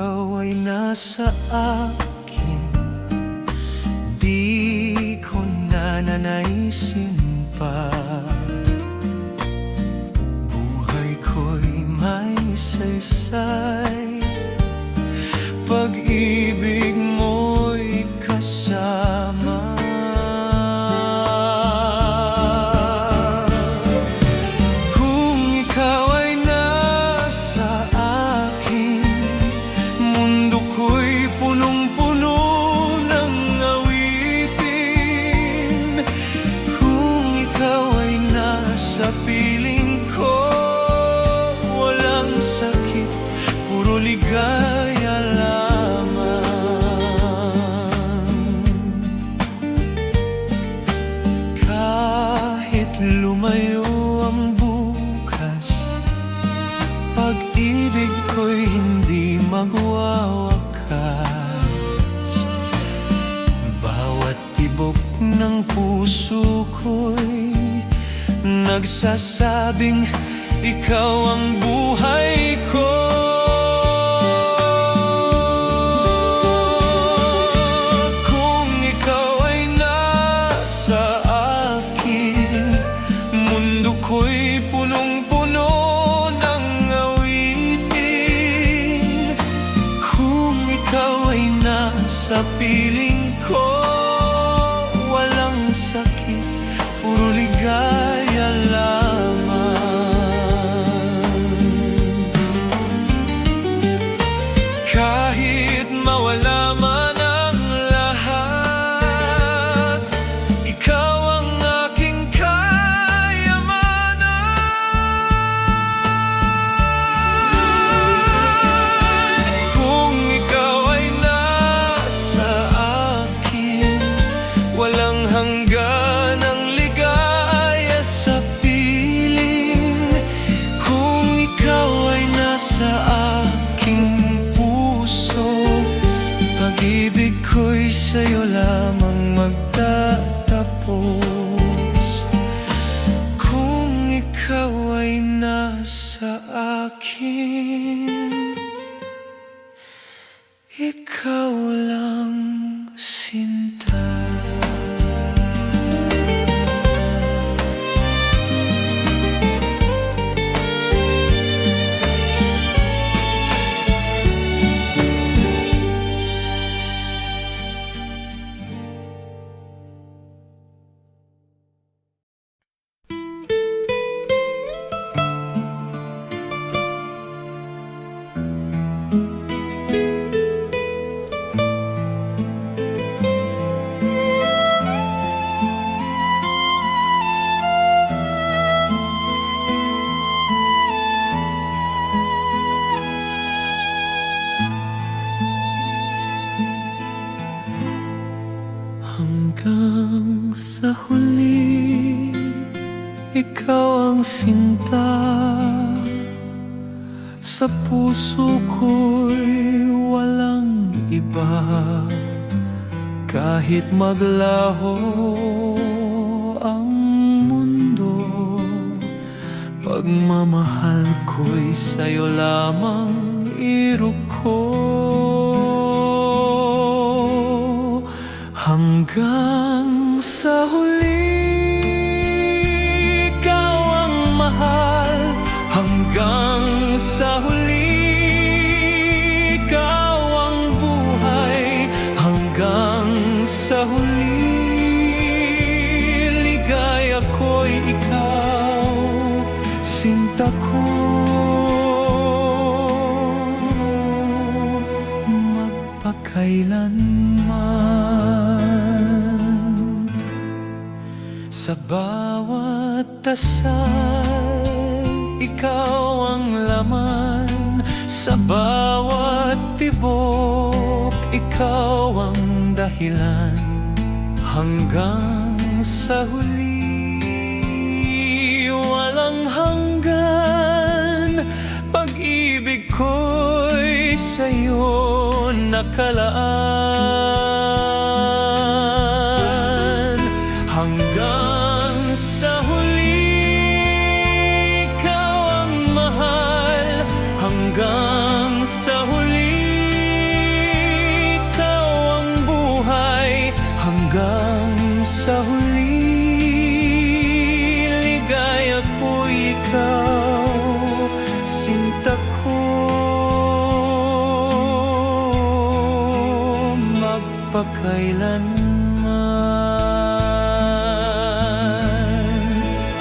ikaw ay nasa akin, di ko nananaisin pa. Buhay ko'y may saysay, pag-ibig mo'y kasama. Kung ikaw ay nasa akin, mundo ko'y punong-puno ng awitin. Kung ikaw ay nasa piling ko, walang sakit, puro ligaya lamang. Kahit lumayo ang bukas, pag-ibig ko'y hindi magwawakas. Bawat tibok ng puso ko'y nagsasabing ikaw ang buhay ko. Kung ikaw ay nasa akin, mundo ko'y punong-puno ng awitin. Kung ikaw ay nasa piling ko, walang sakit, puro ligaya lamang. Kahit mawala man ang lahat, ikaw ang aking kayamanan. Kung ikaw ay nasa akin, walang hanggan ang ligaya sa piling. Kung ikaw ay nasa aking pag-ibig ko'y sa'yo lamang magtatapos. Kung ikaw ay nasa akin, ikaw lang sinta. Hanggang sa huli, ikaw ang sinta. Sa puso ko'y walang iba. Kahit maglaho ang mundo, pagmamahal ko'y sa'yo lamang iruko. Hanggang sa huli, ikaw ang mahal. Hanggang sa huli, ikaw ang buhay. Hanggang sa huli, ligaya ko'y ikaw, sinta ko. Magpakailanman, sa bawat dasal, ikaw ang laman. Sa bawat tibok, ikaw ang dahilan. Hanggang sa huli, walang hanggan. Pag-ibig ko'y sa'yo nakalaan. Hanggang sa huli, ikaw ang mahal. Hanggang sa huli, magpakailanman.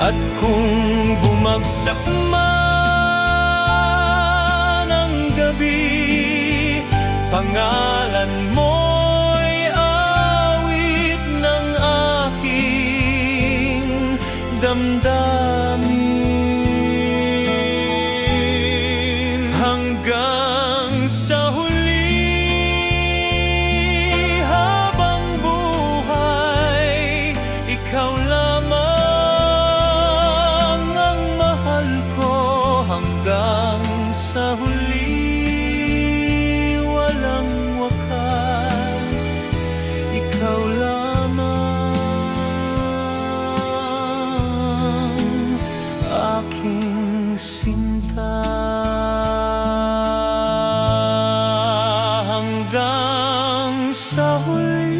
At kung bumagsak man ang gabi, pangalan mo'y awit ng aking damdamin. Hanggang sa huli, habang buhay, ikaw lamang ang mahal ko. Hanggang sa huli, walang wakas, ikaw lamang aking sinta. Hanggang sa huli.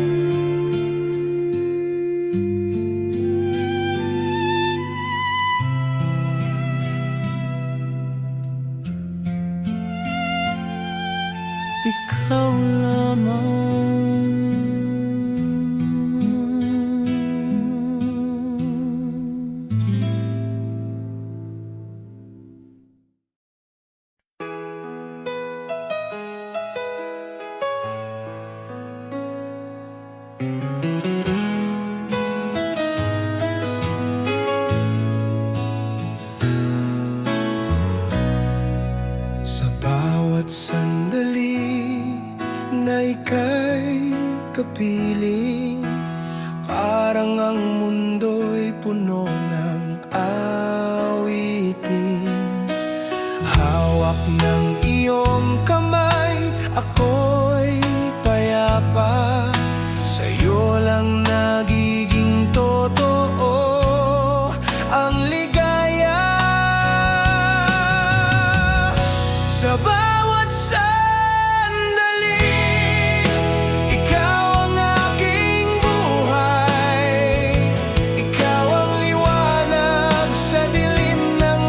Ikaw lamang. Sa bawat sandali na ika'y kapiling, parang ang mundo'y puno ng awitin. Hawak ng iyong kamay, ako'y payapa. Sa'yo lang nagiging totoo ang ligaya. Sa bawat sandali, ikaw ang aking buhay. Ikaw ang liwanag sa dilim ng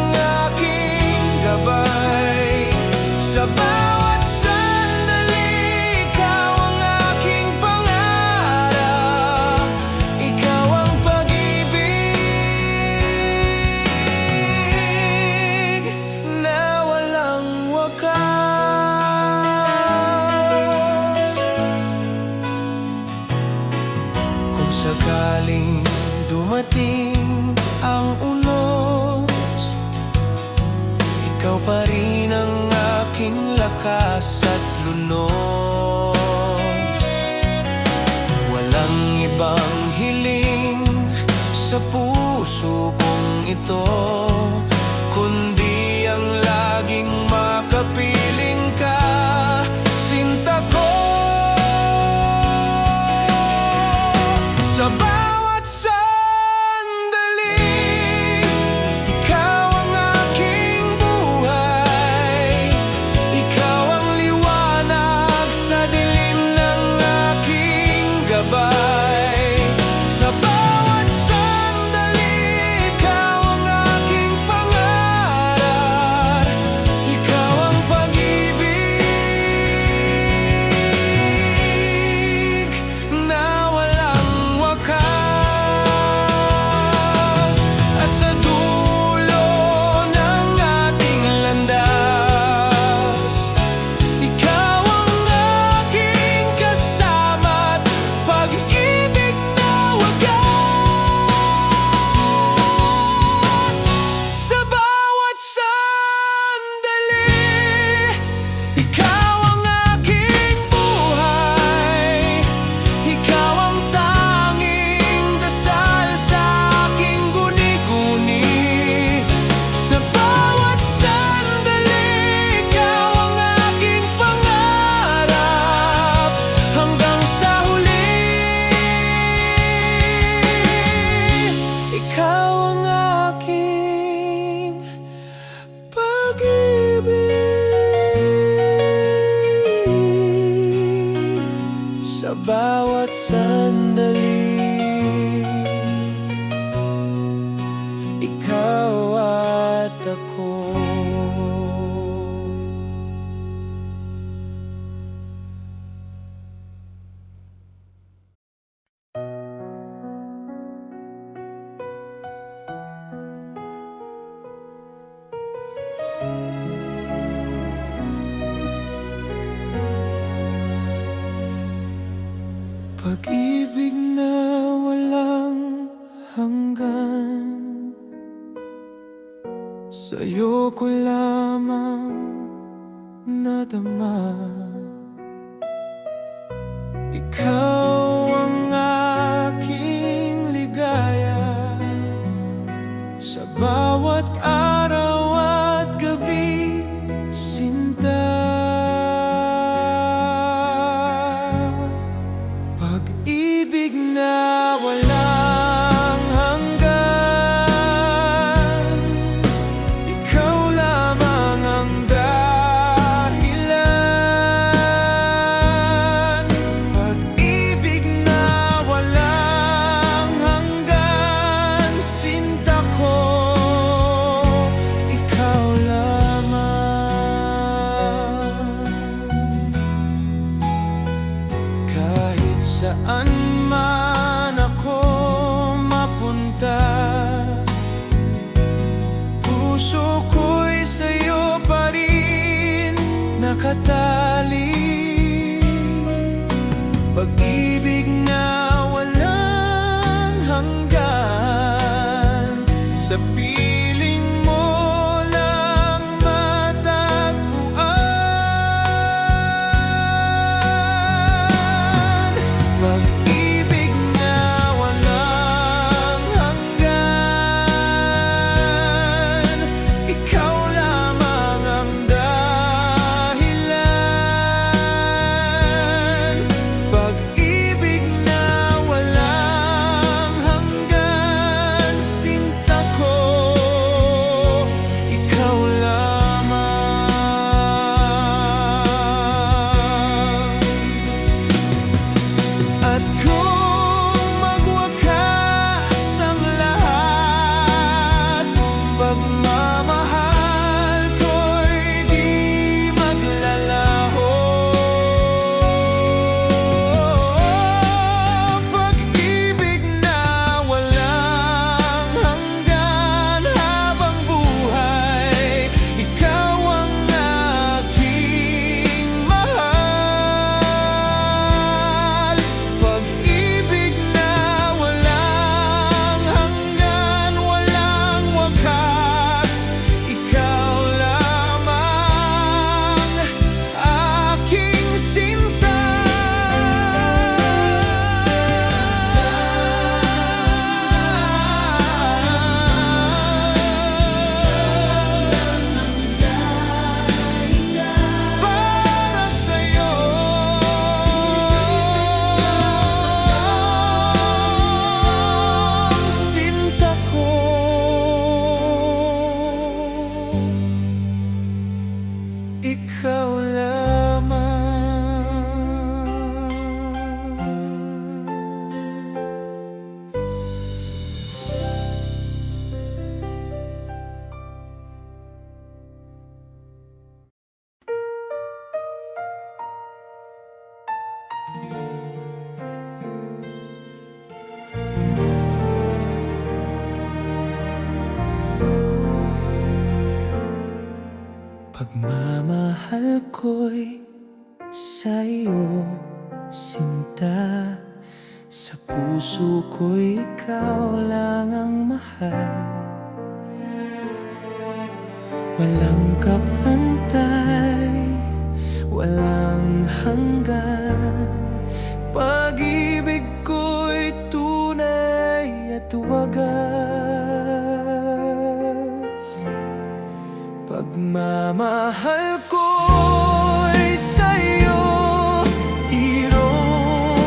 aking gabay. Sa bawat sandali, ikaw ang aking pangarap. Ikaw ang pag-ibig na walang wakas. Kung sakaling dumating ang unos, ikaw pa rin ang aking lakas at lunos. Walang ibang hiling sa puso kong ito, kundi ang laging makapiling ka, sinta ko. Sa bawat sandali, ikaw ang aking buhay. Ikaw ang liwanag sa dilim ng aking gabay. Sa bawat sandali, ikaw ang aking pangarap. Ikaw ang pag-ibig na walang wakas. At sa dulo ng ating landas, ikaw ang aking kasama't pag-ibig na wagas. Sa bawat sandali, ikaw ang aking buhay. Ikaw ang tanging dasal sa aking guni-guni. Sa bawat sandali, ikaw ang aking pangarap. Hanggang sa huli, ikaw ang aking pag-ibig. Sa bawat sandali, ikaw at ako. Pag-ibig na walang hanggan, sa'yo ko lamang nadama. Ikaw ang aking ligaya, sa bawat araw at gabi, sinta. Pag-ibig na walang hanggan, ikaw lamang ang dahilan. Pag-ibig na walang hanggan, sinta ko, ikaw lamang. Kahit saan man ako mapunta, puso ko'y sa'yo pa rin nakatali. Pag-ibig na walang hanggan, sa piling mo lang matagpuan. Pag-ibig na walang hanggan, ikaw lamang ang dahilan. Pag-ibig na walang hanggan, sinta ko, ikaw lamang. At kung magwakas ang lahat, pagmamahal ko'y di maglalaho. Pag-ibig na walang hanggan, habang buhay, ikaw ang aking mahal. Pag-ibig na walang hanggan, walang wakas, ikaw lamang aking sinta. Para sa'yo, sinta ko, ikaw lamang. Pagmamahal ko'y sa'yo, sinta. Sa puso ko'y ikaw lang ang mahal. Walang kapantay, walang hanggan. Pag-ibig ko'y tunay at wagas. Pagmamahal ko'y sa'yo, irong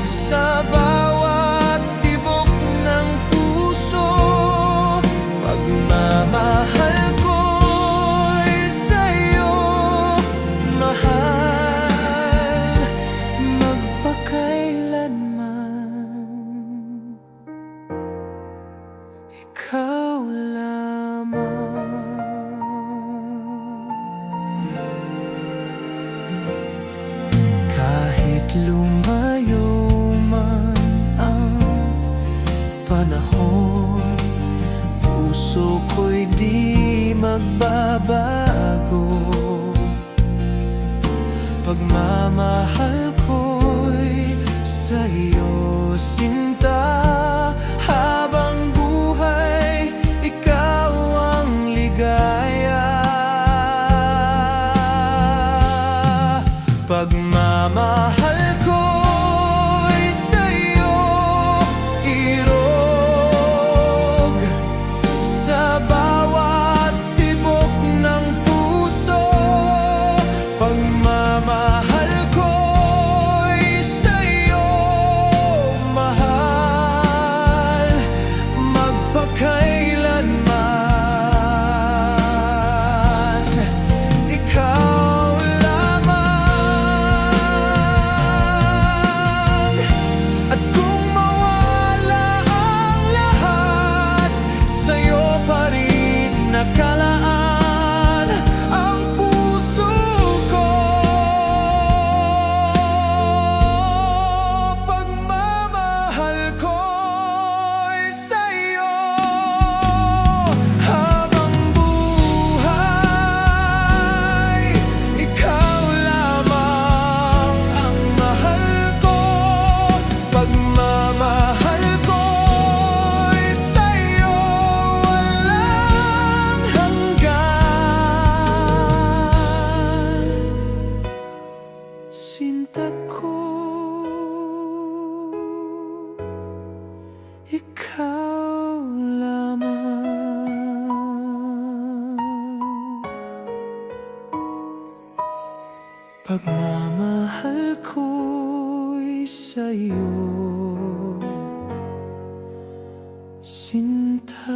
sa bawat tibok ng puso. Pagmamahal ko'y sa'yo, mahal, magpakailanman. Ikaw lamang. Kahit lumayo man ang panahon, puso ko'y di magbabago. Pagmamahal ko'y sa'yo, sinta. Habang buhay, ikaw ang ligaya. Pagmamahal ko'y sa'yo irog sa bawat tibok ng puso. Pagmamahal ko'y sa'yo mahal magpakailanman. Ikaw lamang. At kung mawala ang lahat, sa'yo pa rin nakalaan ang puso ko. Pagmamahal ko'y sa'yo. Habang buhay, ikaw lamang ang mahal ko. Pagmamahal ko'y sa'yo walang hanggan. Sinta ko, ikaw lamang. Pagmamahal ko'y sa'yo, sinta.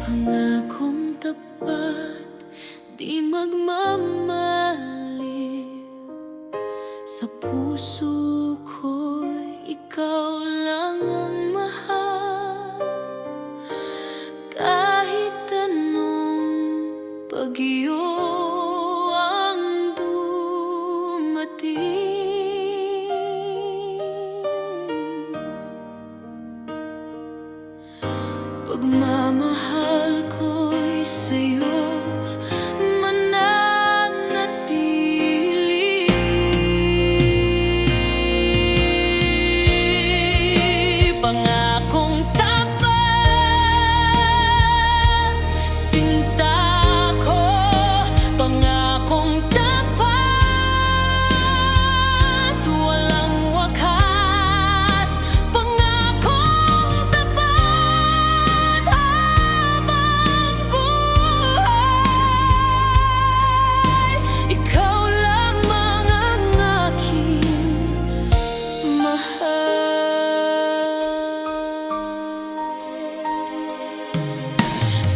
Pangakong tapat, di magmamaliw. Sa puso ko'y ikaw lang ang mahal. Kahit anong bagyo ang dumating, pagmamahal ko'y sa'yo mananatili. Pangakong tapat, sinta ko. Pangakong tapat, walang wakas. Pangakong tapat, habang buhay, ikaw lamang ang aking mahal.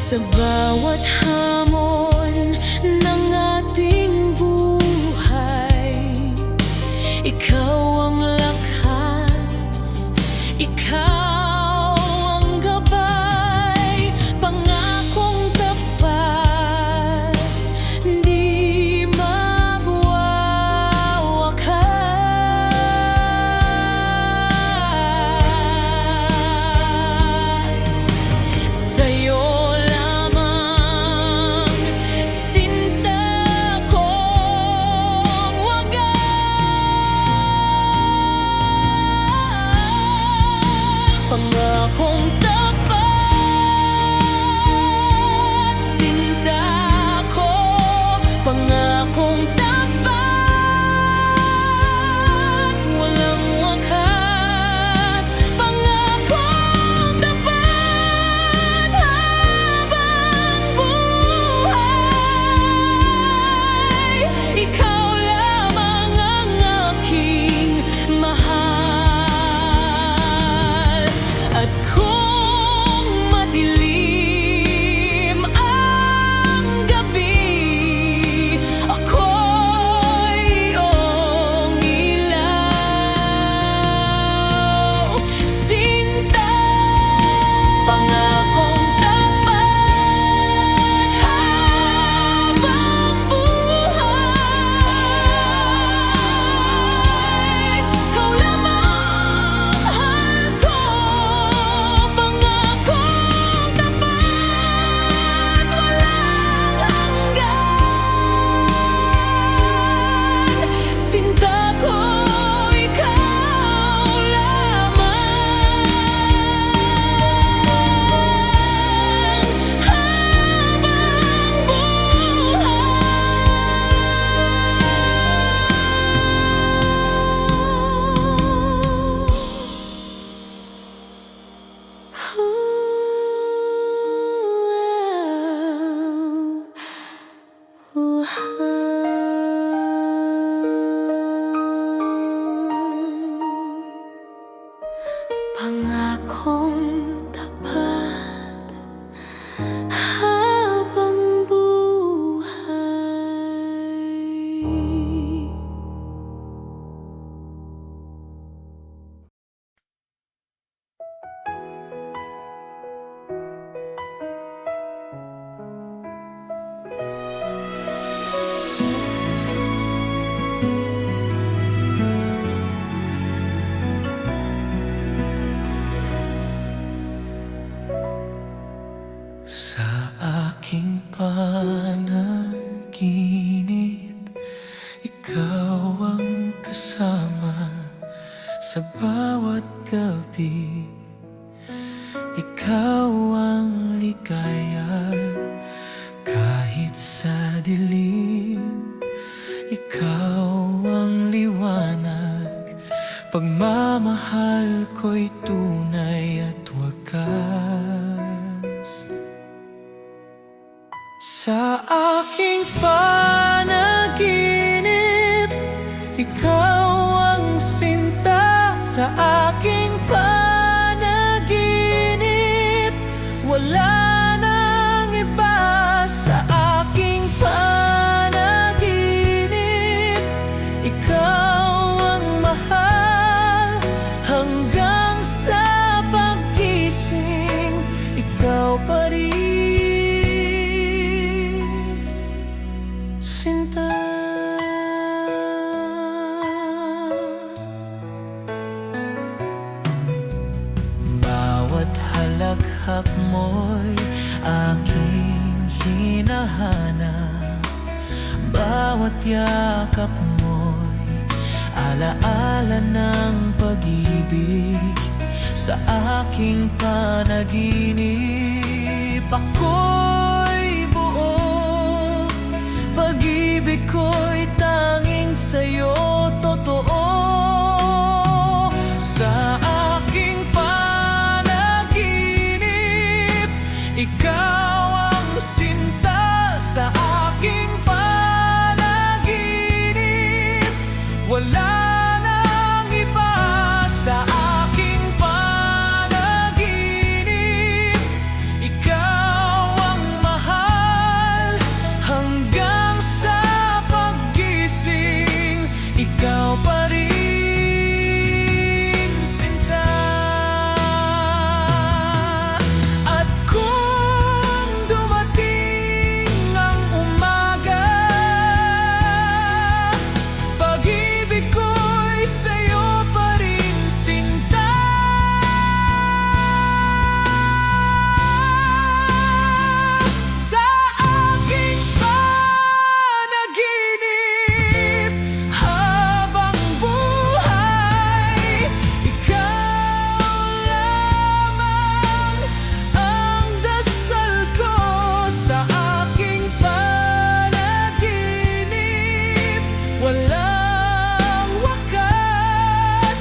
Sa bawat hamon ng ating buhay, ikaw ang lakas, ikaw ang gabay. Pangakong tapat, di magwawakas. Sa'yo lamang, sinta. ikaw ang ligaya. Kahit sa dilim, ikaw ang liwanag. Pagmamahal ko'y tunay at wagas. Sa aking panaginip, ikaw ang sinta. Sa aking panaginip, wala nang iba. Sa aking panaginip, ikaw ang mahal. Hanggang sa paggising, ikaw pa rin, sinta. Bawat halakhak mo'y aking hinahanap. Bawat yakap mo'y alaala ng pag-ibig. Sa aking panaginip, ako'y buo. Pag-ibig ko'y tanging sa'yo totoo. Sa aking panaginip, ikaw ang sinta. Sa aking panaginip, wala nang iba. Sa aking panaginip, ikaw ang mahal. Hanggang sa paggising, ikaw pa rin, sinta. At kung dumating ang umaga, pag-ibig ko'y sa'yo pa rin, sinta. Sa aking panaginip, habang buhay, ikaw lamang ang dasal ko. Sa aking panaginip, walang wakas.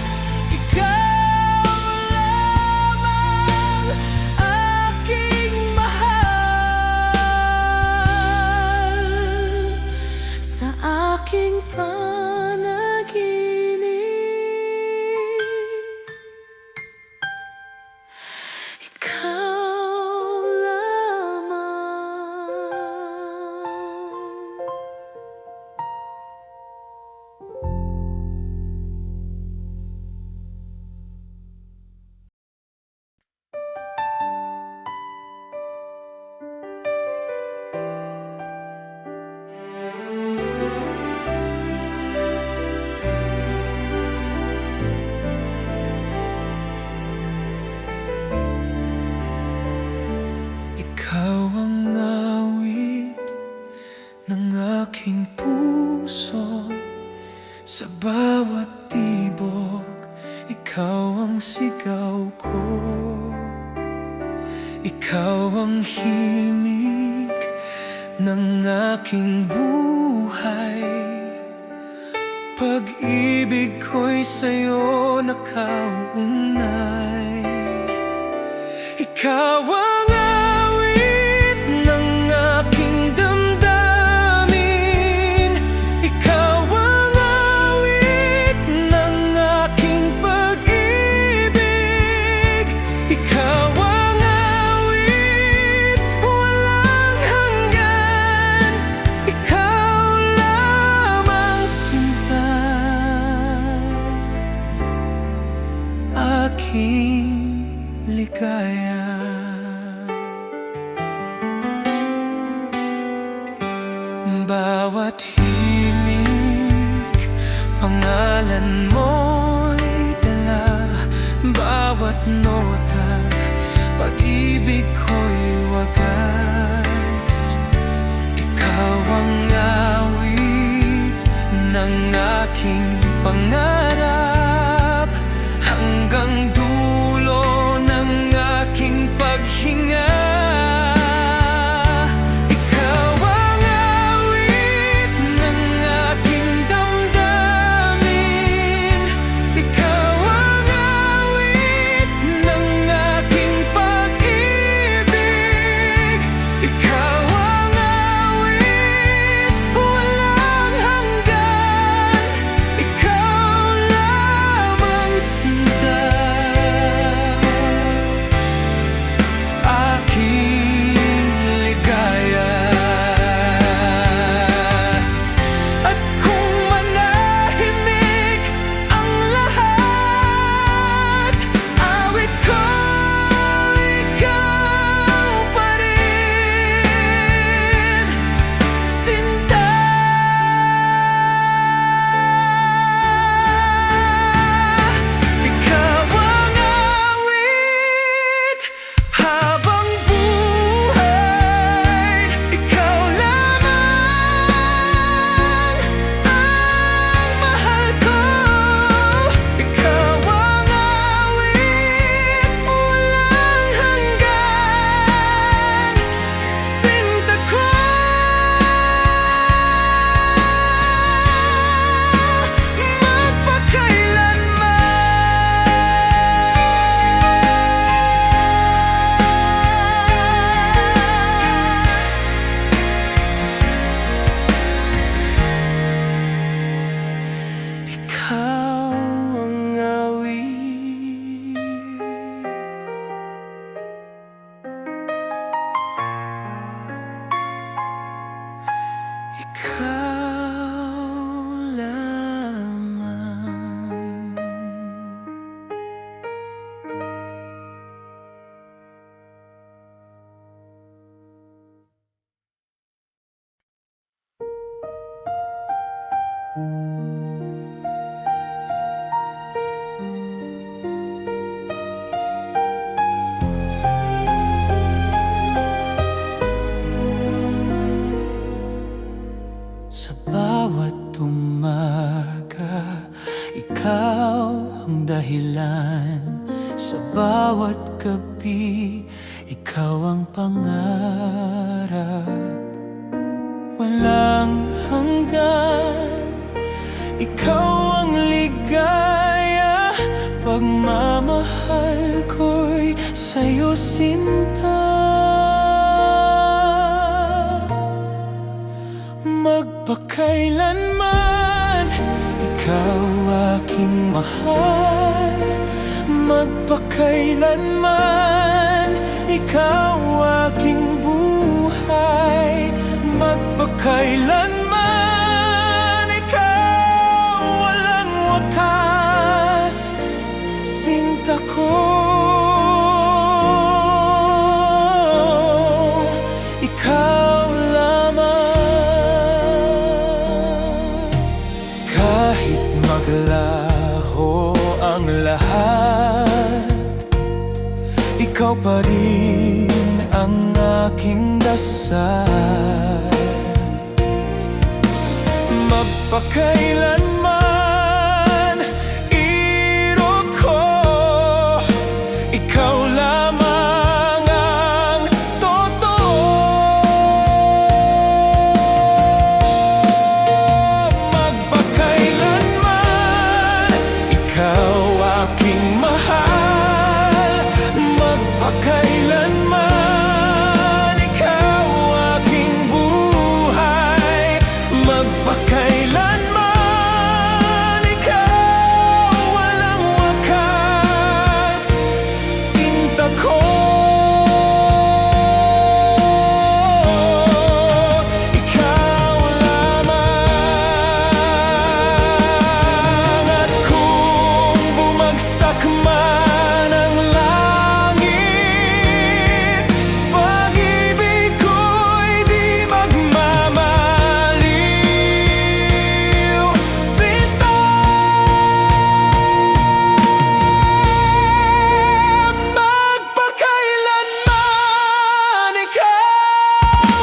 Ikaw lamang aking mahal. Sa aking panaginip, ikaw lamang. Ikaw ang awit ng aking puso. Sa bawat tibok, ikaw ang sigaw ko. Ikaw ang himig ng aking buhay. Pag-ibig ko'y sa'yo nakaunay. Ikaw ang awit ng aking damdamin. Ikaw ang awit ng aking pag-ibig. Ikaw ang awit, walang hanggan. Ikaw lamang, sinta. Aking ligaya. Bawat himig, pangalan mo'y dala. Bawat nota, pag-ibig ko'y wagas. Ikaw ang awit ng aking pangarap. Hanggang dulo ng aking pag Sa bawat umaga, ikaw ang dahilan. Sa bawat gabi, ikaw ang pangarap. Walang hanggan, ikaw ang ligaya. Pagmamahal ko'y sa'yo sinta. Magpakailanman, ikaw aking mahal. Magpakailanman, ikaw aking buhay. Magpakailanman, ikaw walang wakas, sinta ko. Ikaw lamang. Kahit maglaho ang lahat, ikaw pa rin ang aking dasal. Magpakailanman, iro ko, ikaw lamang ang totoo. Magpakailanman, ikaw aking mahal. Magpakailanman, ikaw aking buhay. Magpakailanman, ikaw walang wakas, sinta ko. Ikaw lamang. At kung bumagsak man ang langit, pag-ibig ko'y di magmamaliw, sinta. Magpakailanman, ikaw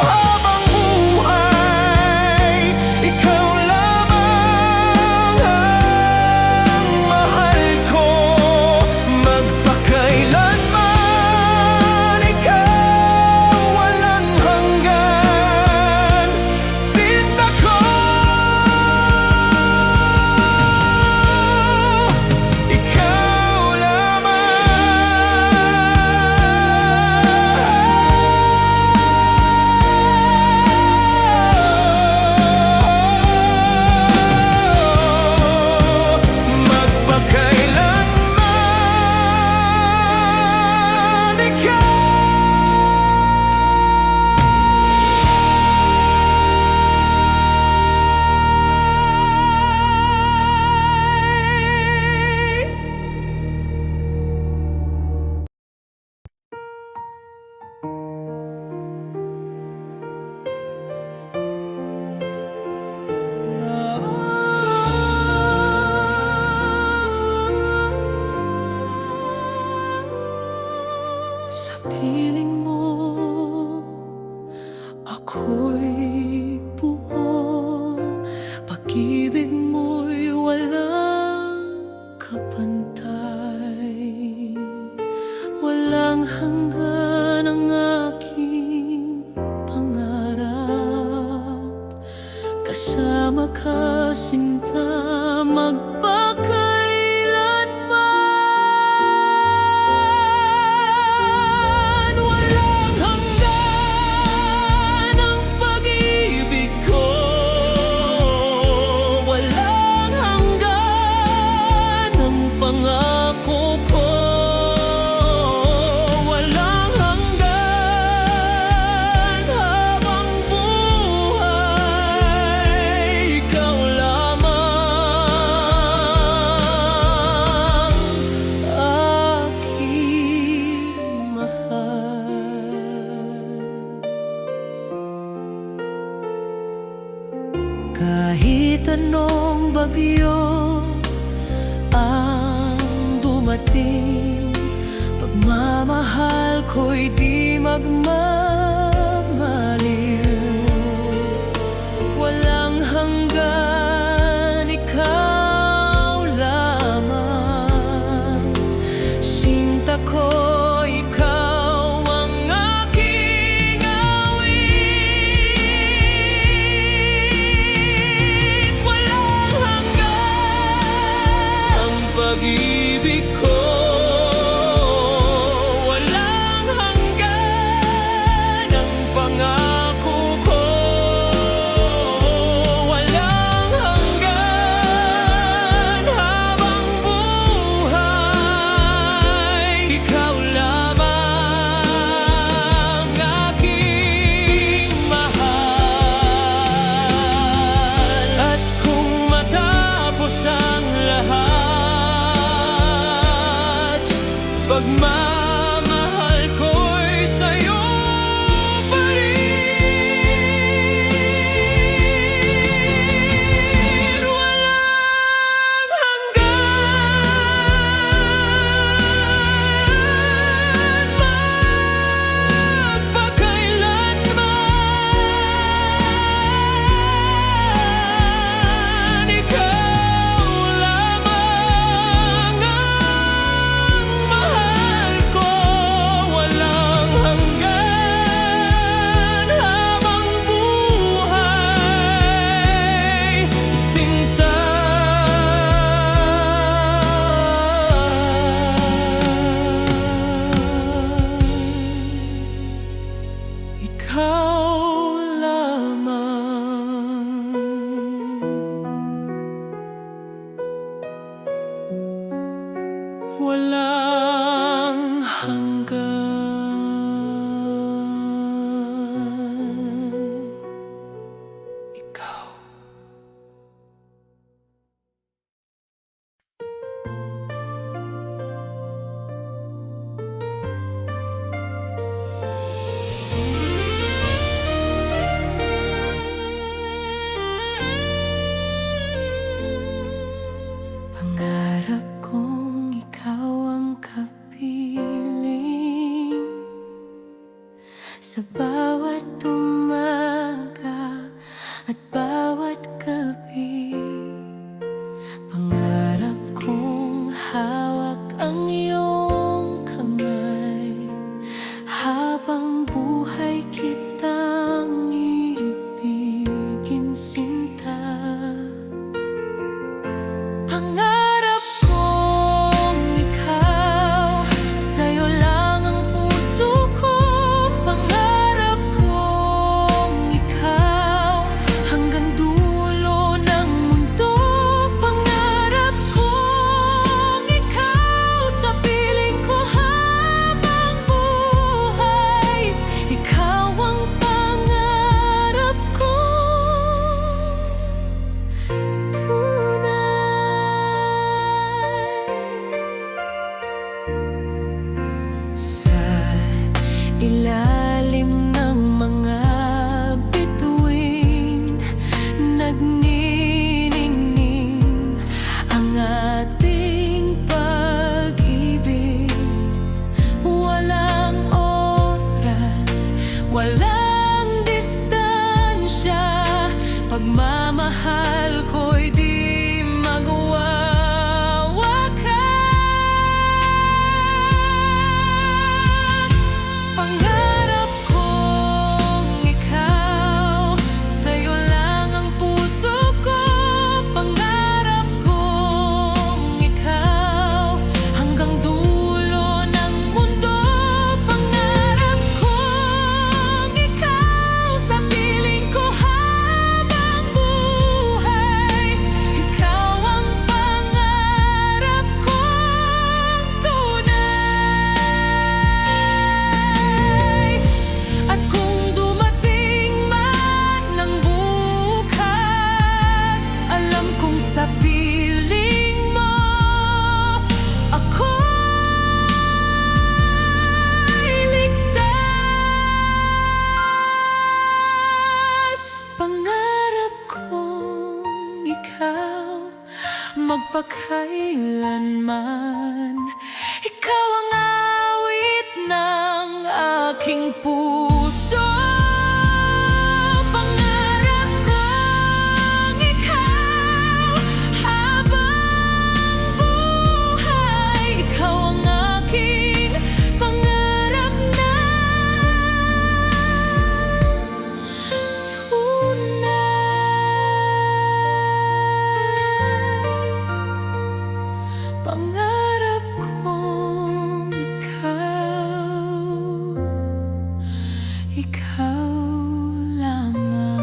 habang buhay. Ikaw lamang ang mahal ko. Magpakailanman, ikaw walang hanggan, sinta ko. Ikaw lamang. Magpakailanman, Sa piling mo, ako'y buo. Pag-ibig mo'y walang kapantay. Walang hanggan ang aking pangarap. Kasama ka, sinta, magpakailanman. Walang hanggan ang pag-ibig ko. Walang hanggan ang pangako ko. Walang hanggan habang buhay. Ikaw lamang. tanong bagyo ang dumating, pagmamahal ko'y di magmamaliw. Walang hanggan, ikaw lamang. Sinta ko, ikaw ang aking awit. Walang hanggan ang pag-ibig ko. Pagmamahal ko'y sa'yo pa rin. Walang hanggan, magpakailanman. Ikaw lamang ang mahal ko. Walang hanggan habang buhay, sinta. Ikaw lamang. Walang hanggan, ikaw. Pangarap kong ikaw ang kapiling sa bawat umaga at bawat gabi. Pangarap kong hawak ang iyong kamay, habang buhay kitang ibigin, sinta. Pangarap kong ikaw, sa'yo lang ang puso ko. Pangarap kong ikaw, hanggang dulo ng mundo. Pangarap kong ikaw, sa piling ko habang buhay. Ikaw ang pangarap ko. Sa ilalim ng mga bituin, nagniningning ang ating pag-ibig. Walang oras, walang distansya, pagmamahal ko'y di magwawakas. Pangarap kong ikaw, sa'yo lang ang puso ko. Pangarap kong ikaw, hanggang dulo ng mundo. Pangarap kong kailanman. Ikaw ang awit ng aking puso. Pangarap kong ikaw habang buhay. Ikaw ang aking pangarap na pangarap kong ikaw lamang.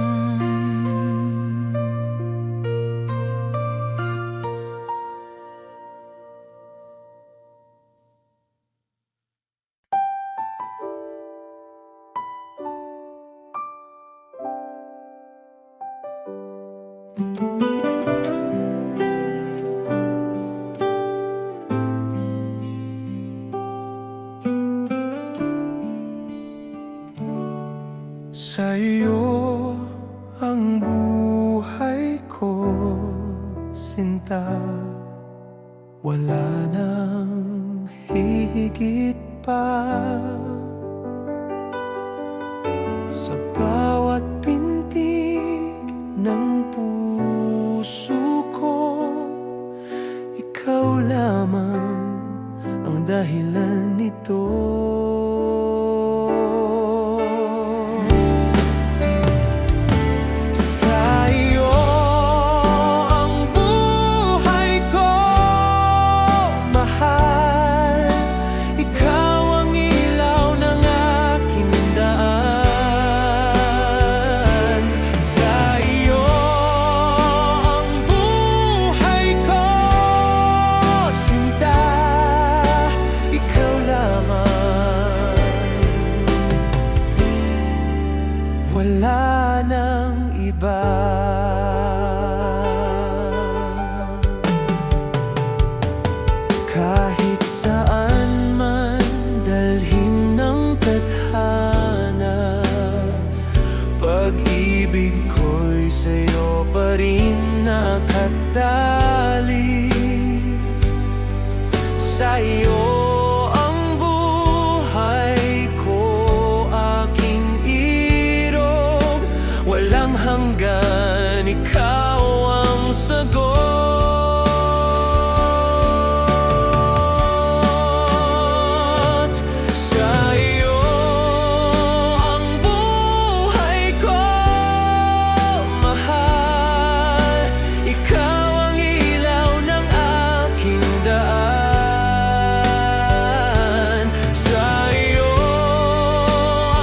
Sa iyo ang buhay ko, sinta. Wala nang hihigit pa. Sa bawat pintig ng puso ko, ikaw lamang ang dahilan nito. Wala nang iba. Kahit saan man dalhin ng tadhana, pag-ibig ko'y sa'yo pa rin nakatali. Sa iyo hanggan, ikaw ang sagot. Sa iyo ang buhay ko, mahal. Ikaw ang ilaw ng aking daan. Sa iyo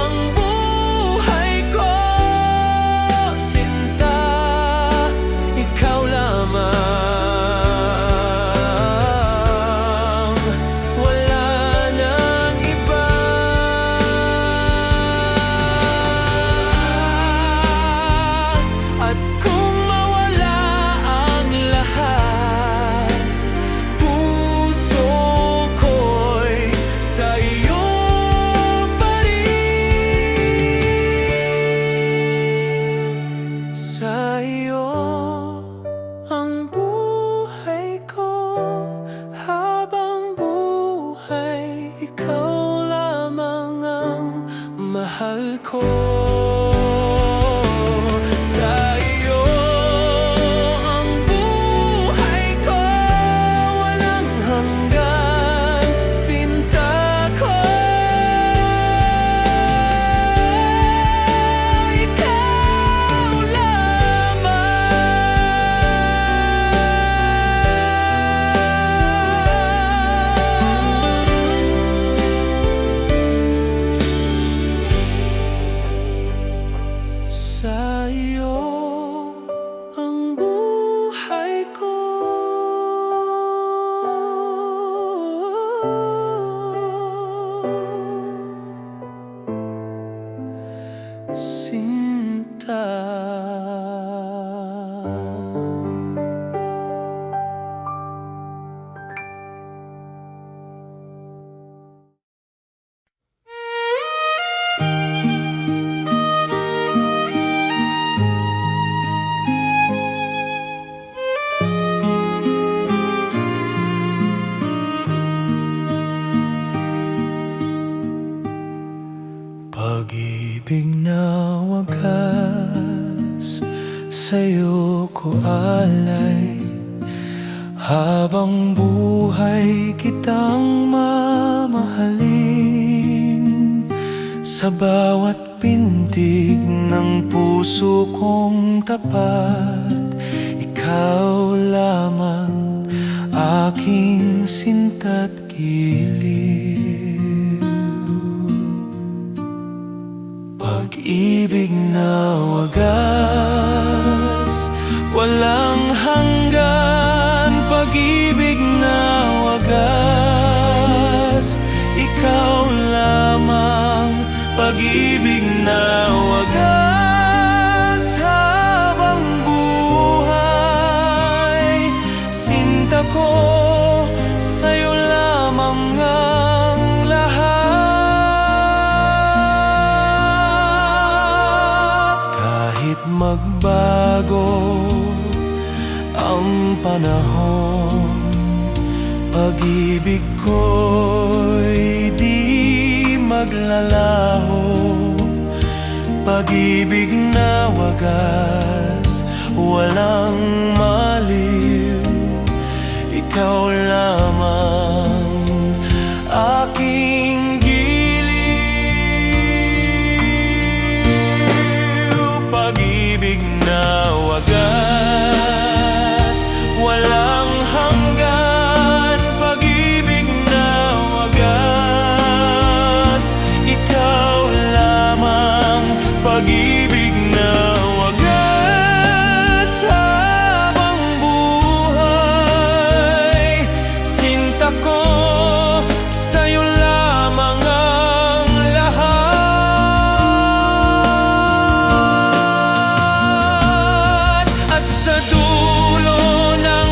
ang buhay ko, ikaw lamang. Wala nang iba. At kung mawala ang lahat, puso ko'y sa iyo pa rin. Sa iyo ang buhay ko, habang buhay, ikaw lamang ang mahal ko. Sa iyo ang buhay ko, walang hanggan, sinta ko. Ikaw sa iyo ang buhay ko, sinta. Pag-ibig na wagas, sa'yo ko alay. Habang buhay kitang mamahalin. Sa bawat pintig ng puso kong tapat, ikaw lamang aking sinta't giliw. Pag-ibig na wagas, walang hanggan. Pag-ibig na wagas, ikaw lamang. Pag-ibig na wagas, habang buhay, sinta ko, sa'yo lamang ang lahat. Kahit magbago ang panahon, pag-ibig ko'y di maglalaho. Pag-ibig na wagas, walang maliw. Ikaw lamang aking giliw. Pag-ibig na wagas, walang hanggan. Pag-ibig na wagas, ikaw lamang. Pag-ibig na wagas, habang buhay, sinta ko, sa'yo lamang ang lahat. At sa dulo ng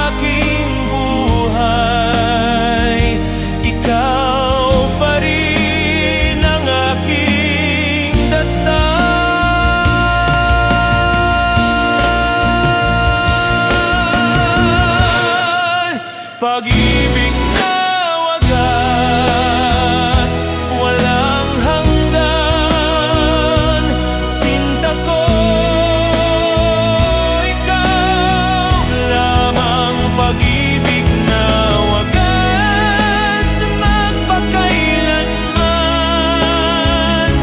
aking buhay, ikaw pa rin ang aking dasal. Pag-ibig na wagas, walang hanggan. Sinta ko, ikaw lamang. Pag-ibig na wagas, magpakailanman.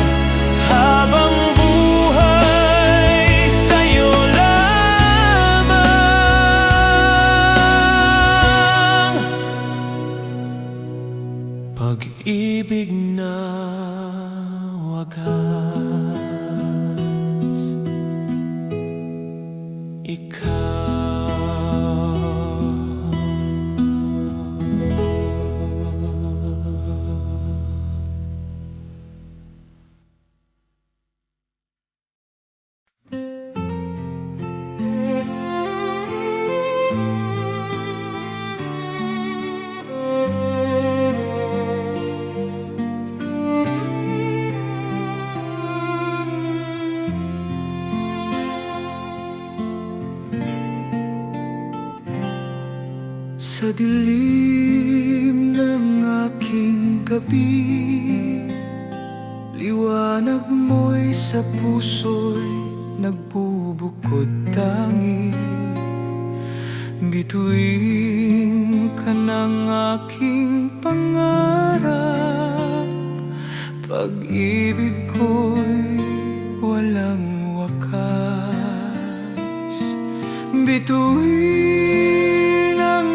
Habang buhay, sa'yo lamang. Pag-ibig na wagas, ikaw. Sa dilim ng aking gabi, liwanag mo'y sa puso'y nagbubukod tangi. Bituin ka ng aking pangarap, pag-ibig ko'y walang wakas. Bituin ang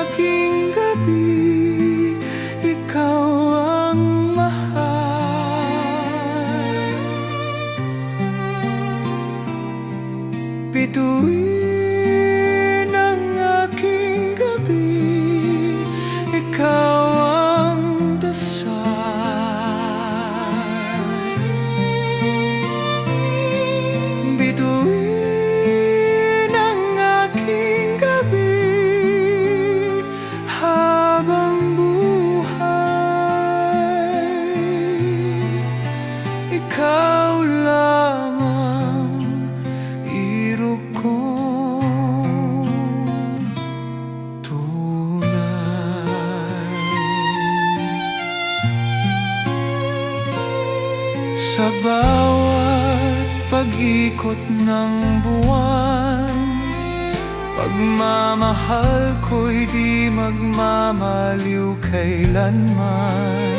aking gabi, ikaw ang mahal. Bituin ang aking gabi, ikaw ang dasal. Bituin ang aking gabi, habang buhay, ikaw lamang, iro kong tunay. Sa bawat pag-ikot ng buwan, pagmamahal ko'y di magmamaliw kailanman.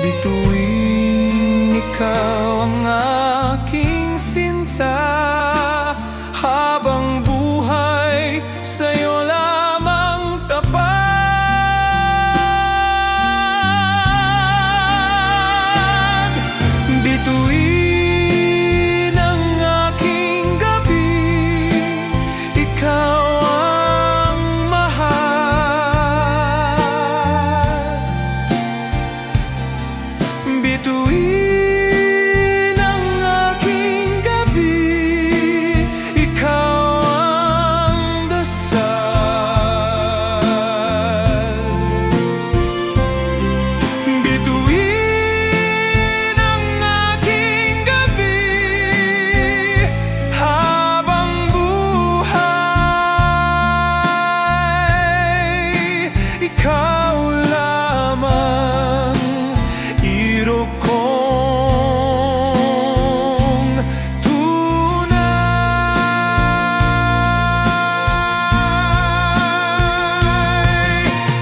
Bituin, ikaw ang aking sinta, habang buhay sa'yo lamang tapat. Bituin ang aking gabi, ikaw ang mahal. Bituin ang aking gabi, ikaw ang dasal. Bituin ang aking gabi, habang buhay ikaw lamang, iro kong tunay.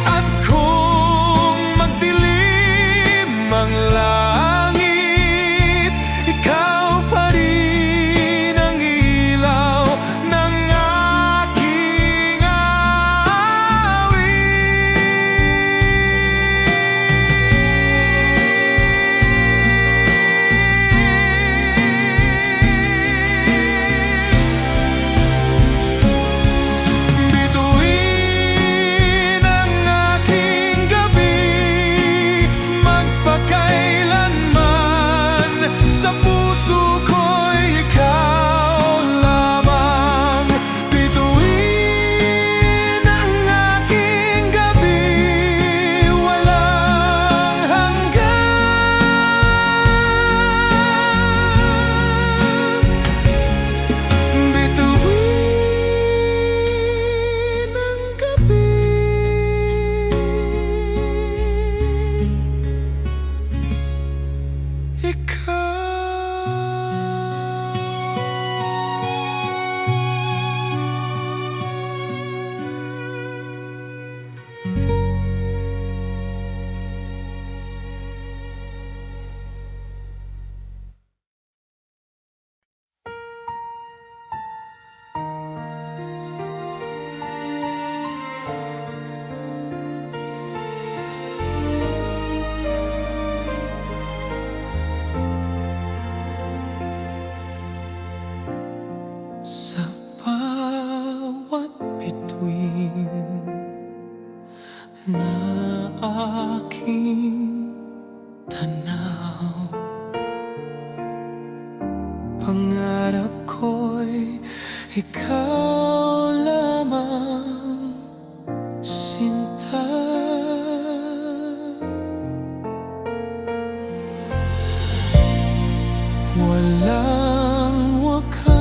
At kung magdilim ang langit, ikaw pa rin ang ilaw ng aking awit. Bituin ang aking gabi, magpakailanman, sa puso ko'y ikaw lamang. Bituin ang aking gabi, walang hanggan. Bituin ang gabi, sa bawat bituin na aking tanaw, pangarap ko'y ikaw lamang, sinta. Walang wakas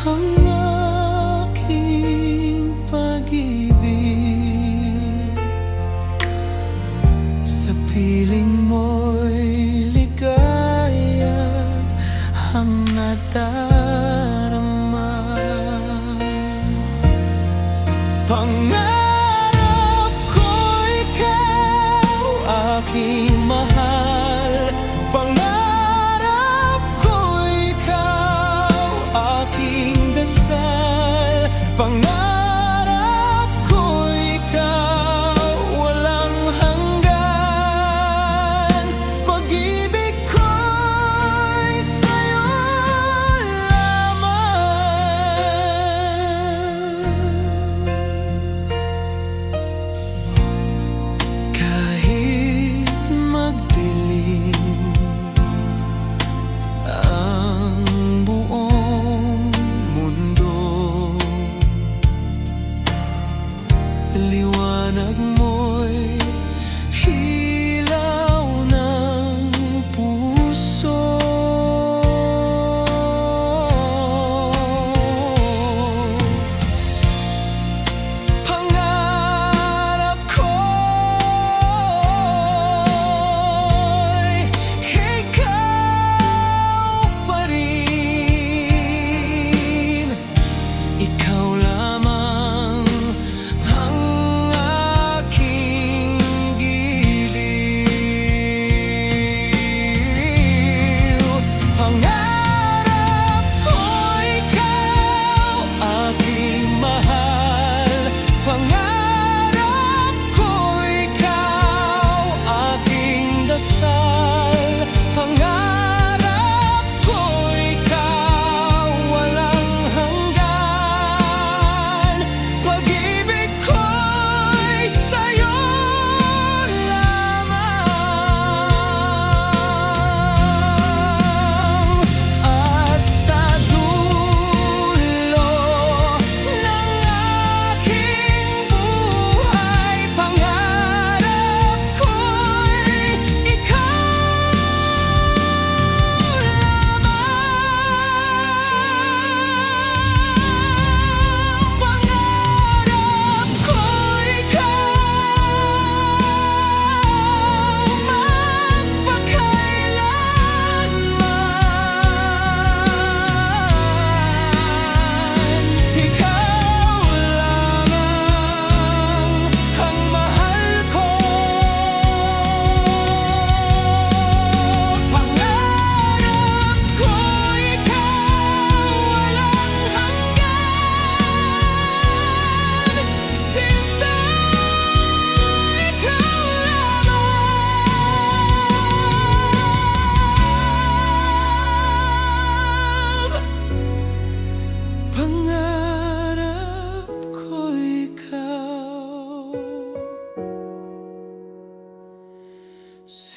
ang aking pag-ibig, sa piling mo'y ligaya ang nadarama. Pangarap ko ikaw aking mahal, pangarap ko ikaw aking dasal, pangarap ko ikaw walang hanggan. Pag-ibig ko'y sa'yo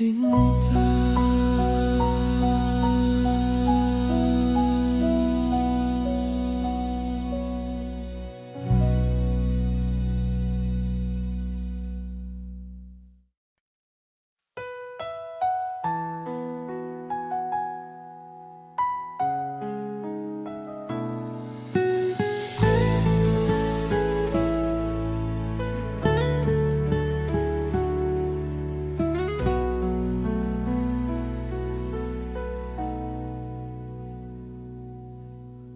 sinta.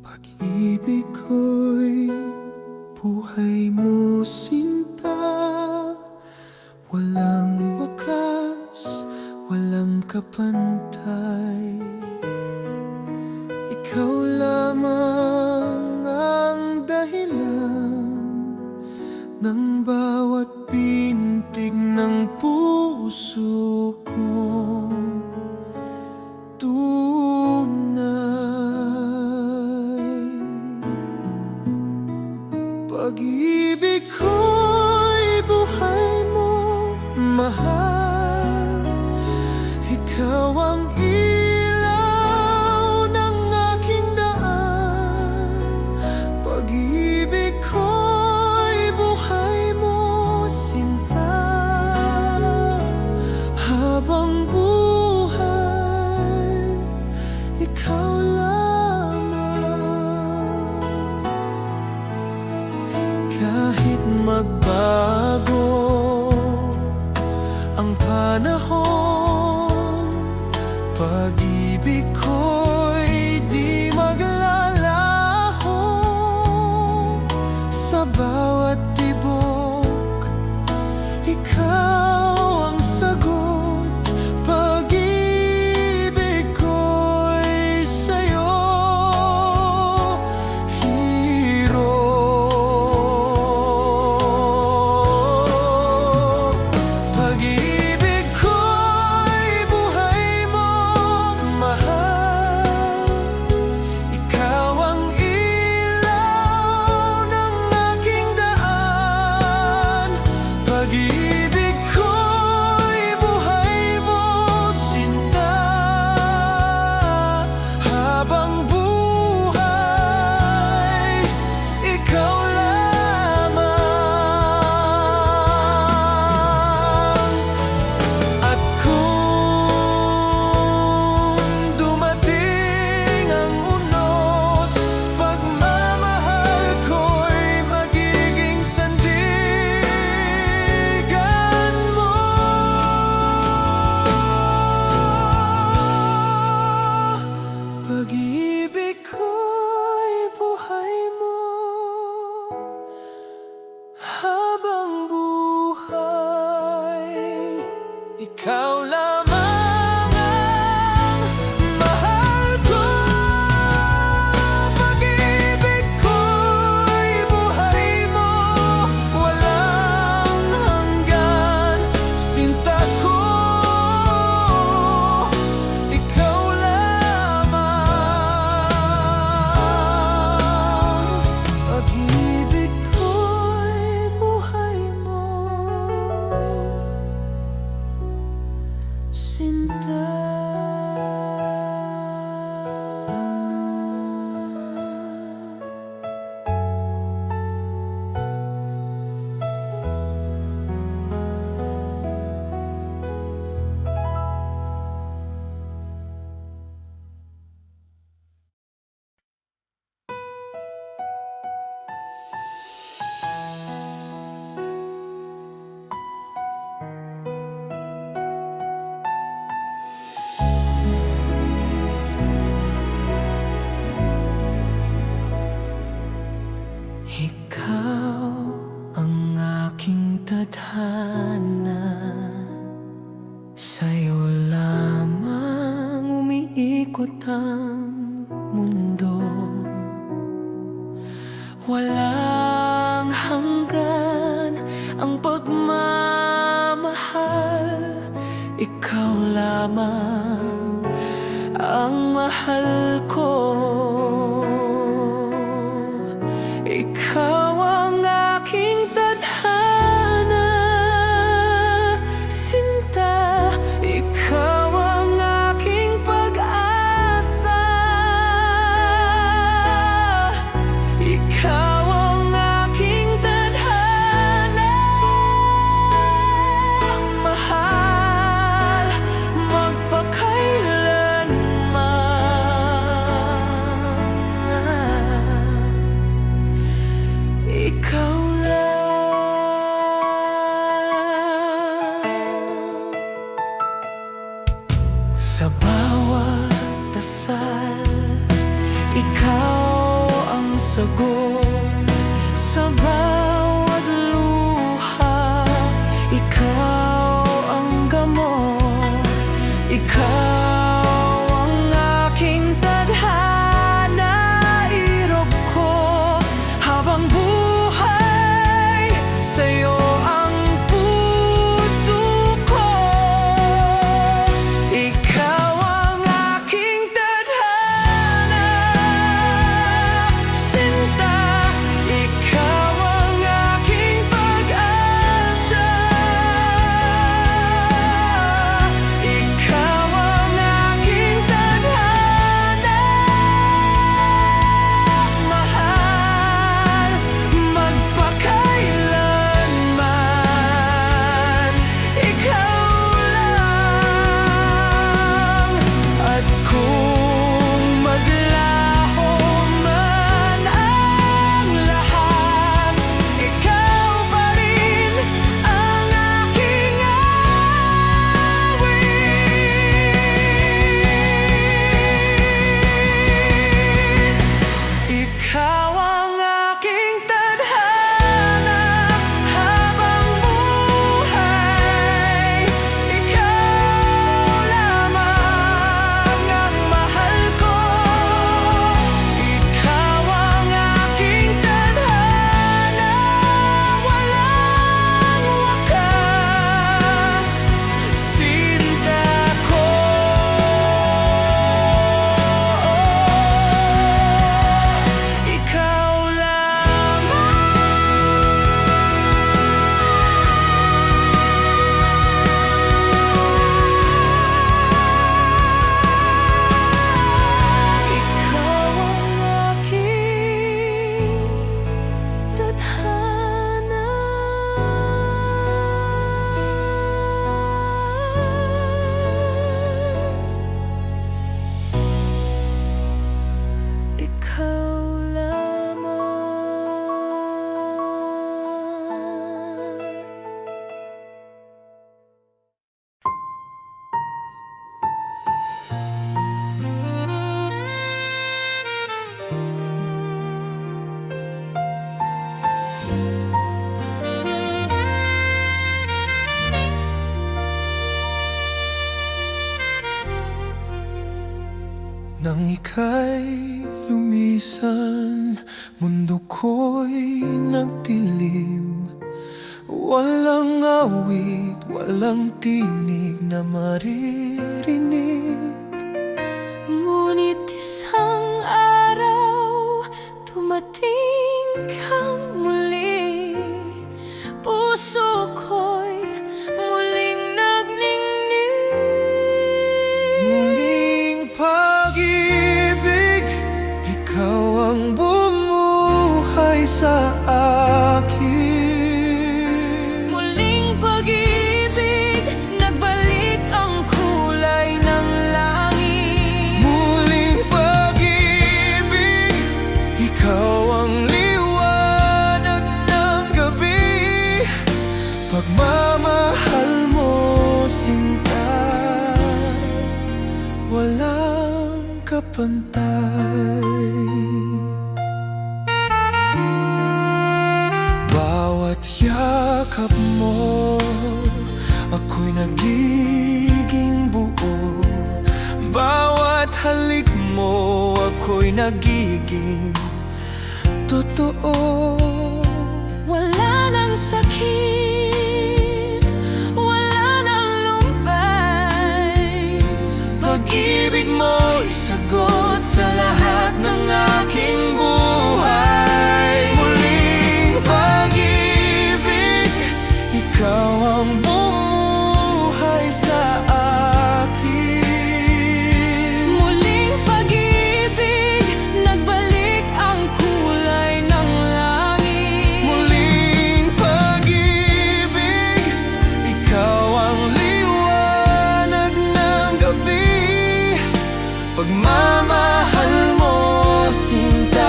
Pag-ibig ko'y buhay mo, sinta. Walang wakas, walang kapantay. Ikaw lamang ang dahilan ng bawat pintig ng puso kong pag-ibig ko'y buhay mo, mahal. Ikaw ang ilaw ng aking daan. Pag-ibig ko'y buhay mo, sinta. Habang buhay, ikaw kahit magbago ang panahon, pag-ibig ko'y di maglalaho. Sa bawat tibok, ikaw ang sagot. Pag-ibig ko'y sa'yo, ikaw lamang ang mahal ko. Pag-ibig ko'y buhay mo, walang hanggan. Sinta ko, ikaw lamang. Pag-ibig ko'y buhay mo, sinta. Ikaw ang aking tadhana, sa'yo lamang umiikot ang mundo. Walang hanggan ang pagmamahal, ikaw lamang ang mahal ko. Ikaw ang aking tadhana, sinta. Ikaw Sa bawat dasal, ikaw ang sagot. Sa bawat luha, ikaw ang gamot. Ikaw ang aking tadhana, irog ko habang buhay. Sa'yo ang puso ko. Ikaw ang aking tadhana, sinta. Ikaw ang aking pag-asa. Ikaw ang aking tadhana, mahal magpakailanman. Ikaw lang. At kung maglaho man ang lahat, ikaw pa rin ang aking awit. Ikaw ang aking tadhana habang buhay. Ikaw lamang ang mahal ko. Ikaw ang aking tadhana, walang wakas, sinta ko. Ikaw lamang. Ikaw ang aking tadhana. Ikaw lamang. Nang ika'y lumisan, mundo ko'y nagdilim. Walang awit, walang tinig na maririnig. Ngunit isang araw, dumating kang muli. Puso ko'y muling nagningning. Muling pag-ibig, ikaw ang bumuhay sa akin. Muling pag-ibig, nagbalik ang kulay ng langit. Muling pag-ibig, ikaw ang liwanag ng gabi. Pagmamahal mo, sinta, walang kapantay. Bawat yakap mo, ako'y nagiging buo. Bawat halik mo, ako'y nagiging totoo. Wala nang sakit, wala nang lumbay. Pag-ibig mo'y sagot sa lahat ng aking buhay. Muling pag-ibig, ikaw ang bumuhay sa akin. Muling pag-ibig, nagbalik ang kulay ng langit. Muling pag-ibig, ikaw ang liwanag ng gabi. Pagmamahal mo, sinta,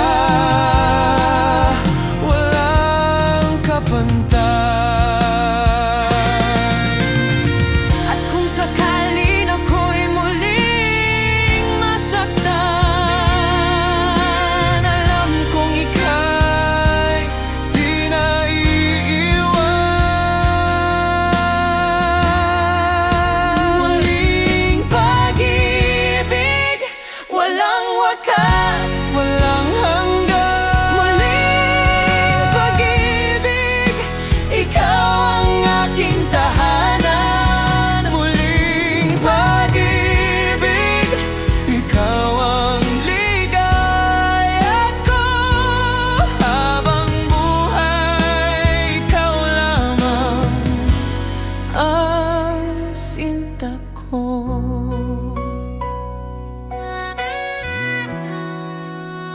ko.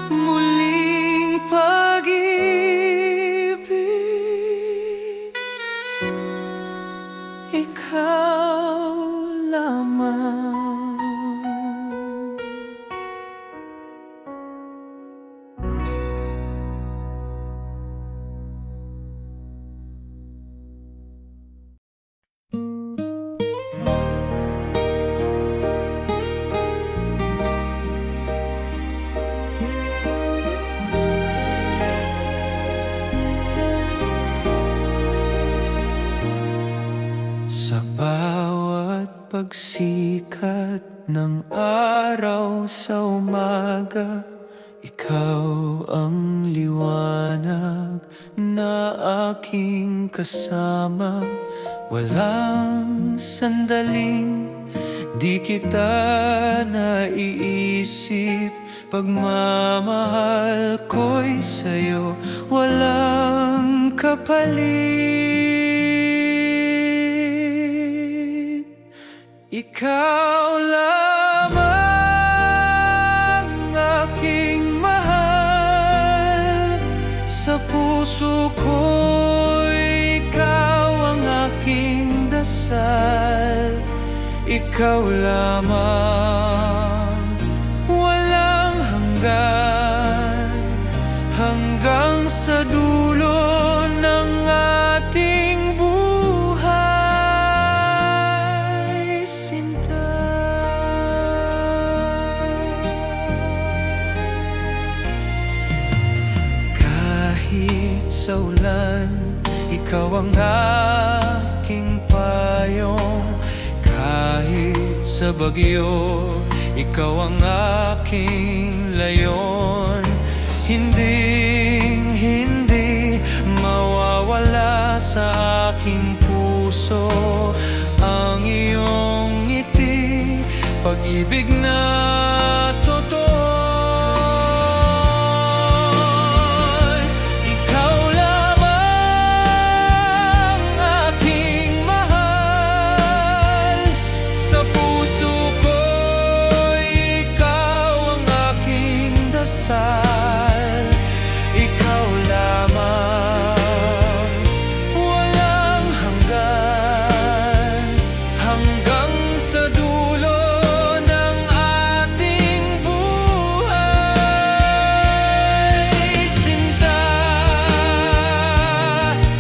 Muling pag-ibig, ikaw lamang. Sa bawat pagsikat ng araw sa umaga, ikaw ang liwanag na aking kasama. Walang sandaling di kita naiisip. Pagmamahal ko'y sa'yo, walang kapalit. Ikaw lamang aking mahal. Sa puso ko'y ikaw ang aking dasal. Ikaw lamang, walang hanggan, hanggang sa dulo ng ating buhay, sinta. Kahit sa ulan, ikaw ang aking payong. Kahit sa bagyo, ikaw ang aking layon. Hindi mawawala sa aking puso ang iyong ngiti, pag-ibig na totoo. Ikaw lamang aking mahal. Sa puso ko, ikaw ang aking dasal. Ikaw lamang, walang hanggan, hanggang sa dulo ng ating buhay, sinta.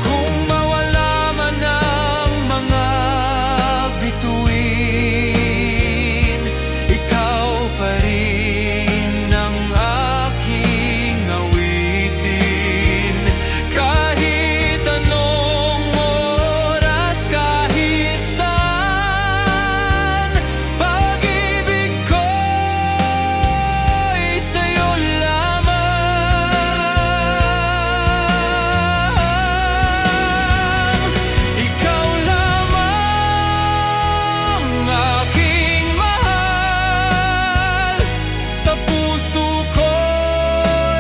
Kung mawala man ang mga bituin, ikaw pa rin ang aking awitin. Kahit anong oras, kahit saan, pag-ibig ko'y sa'yo lamang. Ikaw lamang aking mahal. Sa puso ko,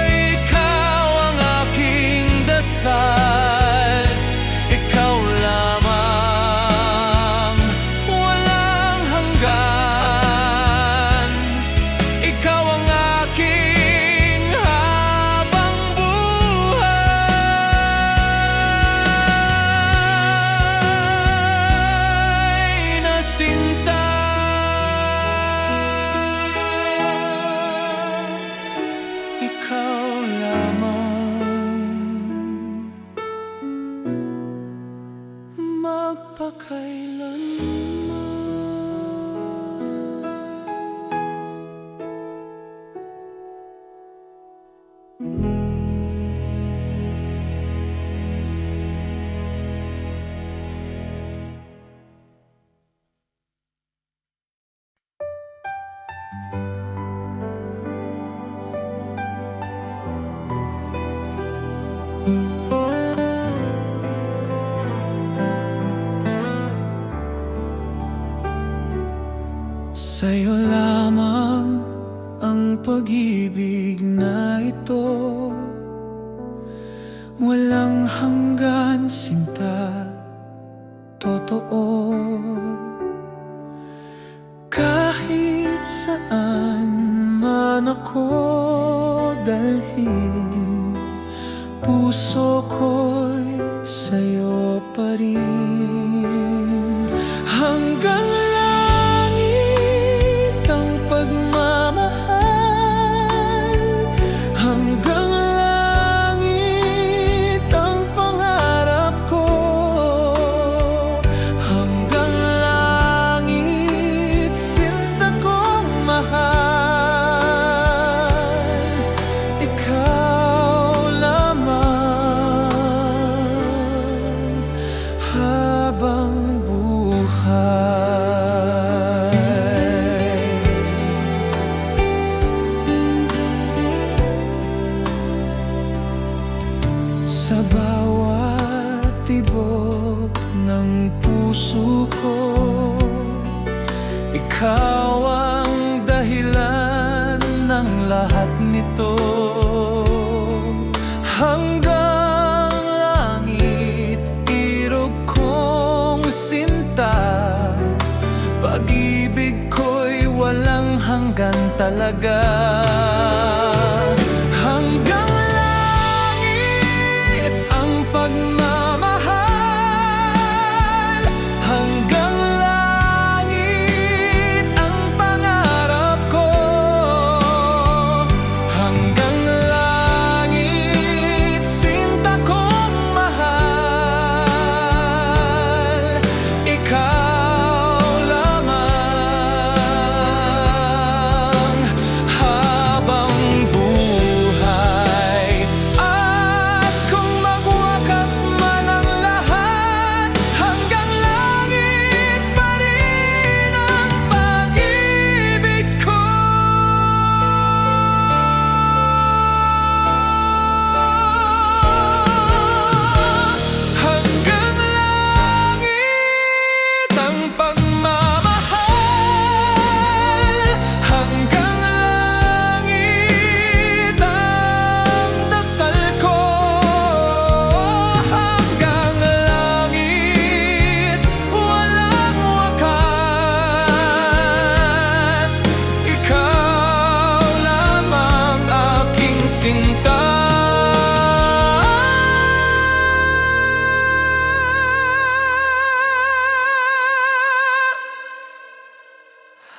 ikaw ang aking dasal. Ikaw lamang, walang hanggan. Ikaw ang aking habang buhay na sinta. Ikaw lamang, sa'yo lamang ang pag-ibig na ito, walang hanggan, sinta, totoo. saan man ako dalhin, puso ko'y sa'yo pa rin. Hanggang langit ang pagmamahal, hanggang langit ang pangarap ko, hanggang langit sinta kong mahal, ikaw lamang habang buhay. Sa bawat tibok ng puso ko, ikaw ang dahilan ng lahat nito. Hanggang langit, irog kong sinta, pag-ibig ko'y walang hanggan talaga. Hanggang langit ang pagmamahal, hanggang langit ang pangarap ko, hanggang langit sinta kong mahal, ikaw lamang habang buhay. At kung magwakas man ang lahat, hanggang langit pa rin ang pag-ibig ko. Hanggang langit ang pagmamahal, hanggang langit ang dasal ko, hanggang langit walang wakas, ikaw lamang aking sinta.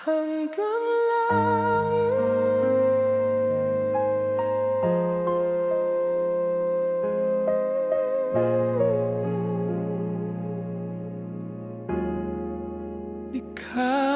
Hanggang langit, ikaw